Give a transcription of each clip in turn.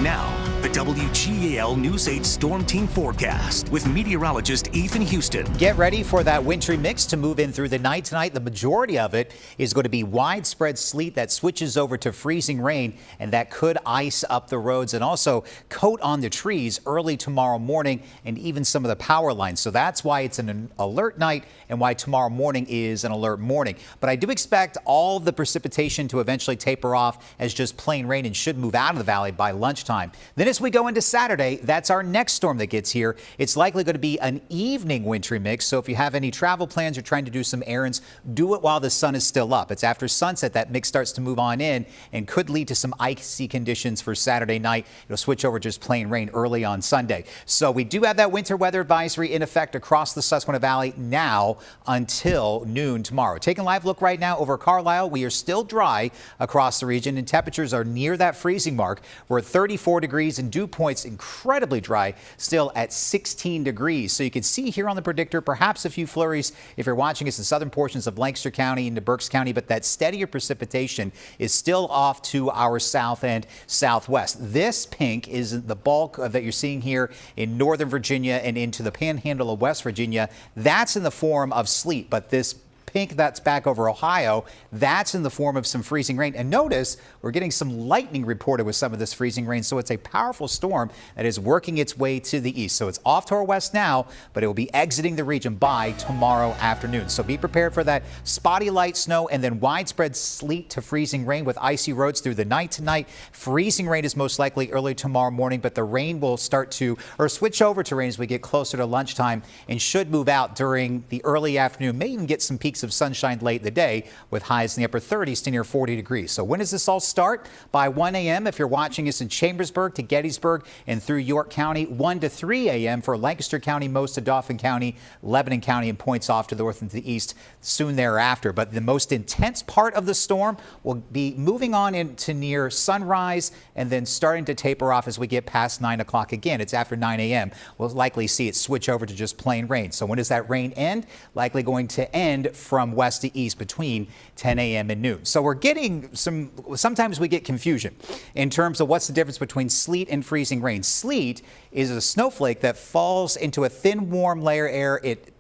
Now, the WGAL News 8 Storm Team forecast with meteorologist Ethan Houston. Get ready for that wintry mix to move in through the night tonight. The majority of it is going to be widespread sleet that switches over to freezing rain, and that could ice up the roads and also coat on the trees early tomorrow morning and even some of the power lines. So that's why it's an alert night and why tomorrow morning is an alert morning. But I do expect all of the precipitation to eventually taper off as just plain rain and should move out of the valley by lunchtime. Then as we go into Saturday, that's our next storm that gets here. It's likely going to be an evening wintry mix. So if you have any travel plans, you're trying to do some errands, do it while the sun is still up. It's after sunset that mix starts to move on in and could lead to some icy conditions for Saturday night. It'll switch over just plain rain early on Sunday. So we do have that winter weather advisory in effect across the Susquehanna Valley now until noon tomorrow. Taking a live look right now over Carlisle. We are still dry across the region and temperatures are near that freezing mark. We're at 34 degrees and dew points incredibly dry, still at 16 degrees. So you can see here on the predictor perhaps a few flurries if you're watching us in southern portions of Lancaster County into Berks County, but that steadier precipitation is still off to our south and southwest. This pink is the bulk that you're seeing here in northern Virginia and into the panhandle of West Virginia. That's in the form of sleet, but this pink that's back over Ohio, that's in the form of some freezing rain. And notice we're getting some lightning reported with some of this freezing rain. So it's a powerful storm that is working its way to the east. So it's off to our west now, but it will be exiting the region by tomorrow afternoon. So be prepared for that spotty light snow and then widespread sleet to freezing rain with icy roads through the night tonight. Freezing rain is most likely early tomorrow morning, but the rain will start to switch over to rain as we get closer to lunchtime and should move out during the early afternoon. May even get some peaks of sunshine late in the day with highs in the upper 30s to near 40 degrees. So when does this all start? By 1 a.m. if you're watching us in Chambersburg to Gettysburg and through York County, 1 to 3 a.m. for Lancaster County, most of Dauphin County, Lebanon County, and points off to the north and to the east soon thereafter. But the most intense part of the storm will be moving on into near sunrise and then starting to taper off as we get past 9 o'clock. Again, it's after 9 a.m. We'll likely see it switch over to just plain rain. So when does that rain end? Likely going to end from west to east between 10 a.m. and noon. So we're getting sometimes we get confusion in terms of what's the difference between sleet and freezing rain. Sleet is a snowflake that falls into a thin, warm layer of air. It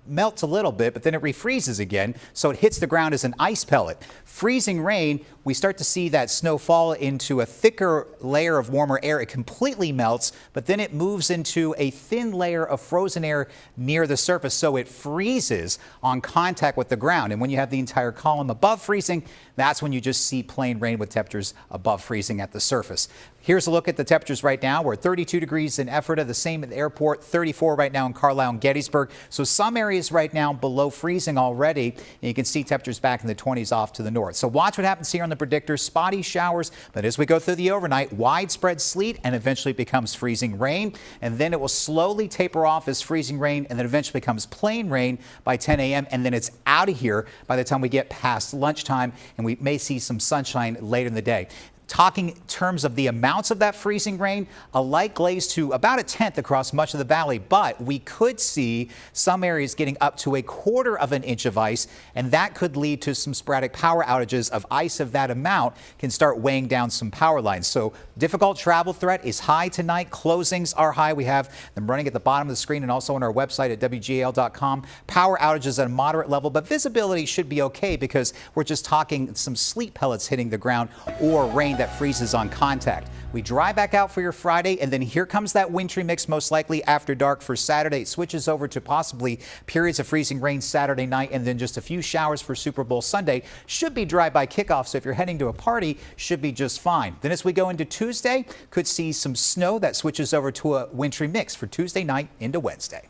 melts a little bit, but then it refreezes again, so it hits the ground as an ice pellet. Freezing rain, we start to see that snow fall into a thicker layer of warmer air. It completely melts, but then it moves into a thin layer of frozen air near the surface, so it freezes on contact with the ground. And when you have the entire column above freezing, that's when you just see plain rain with temperatures above freezing at the surface. Here's a look at the temperatures right now. We're at 32 degrees in Ephrata, the same at the airport, 34 right now in Carlisle and Gettysburg. So some areas right now below freezing already, and you can see temperatures back in the 20s off to the north. So watch what happens here on the predictor. Spotty showers, but as we go through the overnight, widespread sleet and eventually it becomes freezing rain. And then it will slowly taper off as freezing rain and then eventually becomes plain rain by 10 a.m. And then it's out of here by the time we get past lunchtime, and we may see some sunshine later in the day. Talking in terms of the amounts of that freezing rain, a light glaze to about 1/10 across much of the valley, but we could see some areas getting up to 1/4 of an inch of ice, and that could lead to some sporadic power outages of ice of that amount can start weighing down some power lines. So difficult travel threat is high tonight. Closings are high. We have them running at the bottom of the screen and also on our website at WGAL.com. Power outages at a moderate level, but visibility should be okay because we're just talking some sleet pellets hitting the ground or rain that freezes on contact. We dry back out for your Friday, and then here comes that wintry mix most likely after dark for Saturday. It switches over to possibly periods of freezing rain Saturday night and then just a few showers for Super Bowl Sunday. Should be dry by kickoff, so if you're heading to a party, should be just fine. Then as we go into Tuesday, could see some snow that switches over to a wintry mix for Tuesday night into Wednesday.